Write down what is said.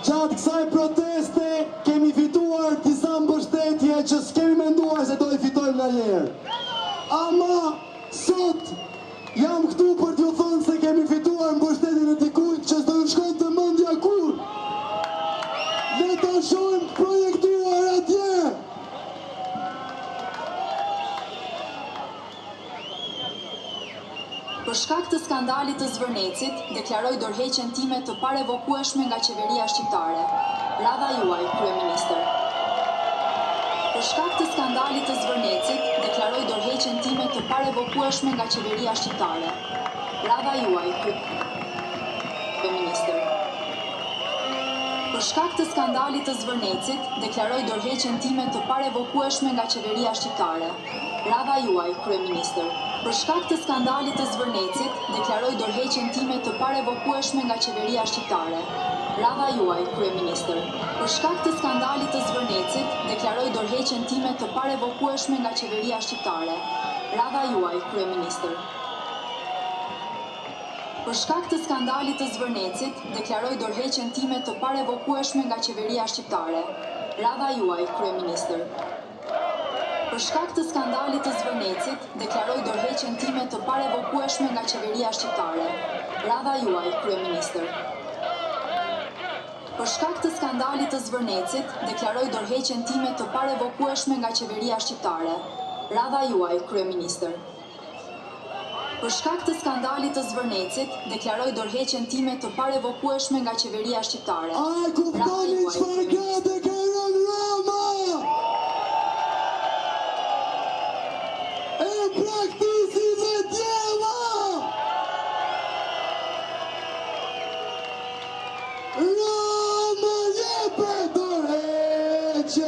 Gjatë kësaj proteste kemi fituar disa mbështetje që s'kemi menduar se do i fitojmë nga njerë. Ama sot jam këtu për t'ju thënë se kemi fituar mbështetjen e dikujt që s'do ju shkon të mendja kur. Ne ta shohim projektuar atje. Për shkak të skandalit të Zvërnecit, deklaroj dorëheqjen time të parevokueshme nga qeveria shqiptare. Radha juaj, kryeministër. Për shkak të skandalit të Zvërnecit, deklaroj dorëheqjen time të parevokueshme nga qeveria shqiptare. Radha juaj, kryeministër. Për shkak të skandalit të Zvërnecit, deklaroj dorëheqjen time të parevokueshme nga qeveria shqiptare. Radha juaj, kryeministër. Për shkak të skandalit të Zvërnecit, deklaroj dorëheqjen time të parevokueshme nga qeveria shqiptare. Radha juaj, kryeministër. Për shkak të skandalit të Zvërnecit, deklaroj dorëheqjen time të parevokueshme nga qeveria shqiptare. Radha juaj, kryeministër. Për shkak të skandalit të Zvërnecit, deklaroj dorëheqjen time të parevokueshme nga qeveria shqiptare. Radha juaj, kryeministër. Për shkak të skandalit të Zvërnecit, deklaroj dorëheqjen time të parevokueshme nga qeveria shqiptare. Radha juaj, kryeministër. Për shkak të skandalit të Zvërnecit, deklaroj dorëheqjen time të parevokueshme nga qeveria shqiptare. Radha juaj, kryeministër. Për shkak të skandalit të Zvërnecit, deklaroj dorëheqjen time të parevokueshme nga qeveria shqiptare. A kuptoni çfarë gati ka rënë Rama? E praktisi dhe djeva! Rama jepe dorëheqje!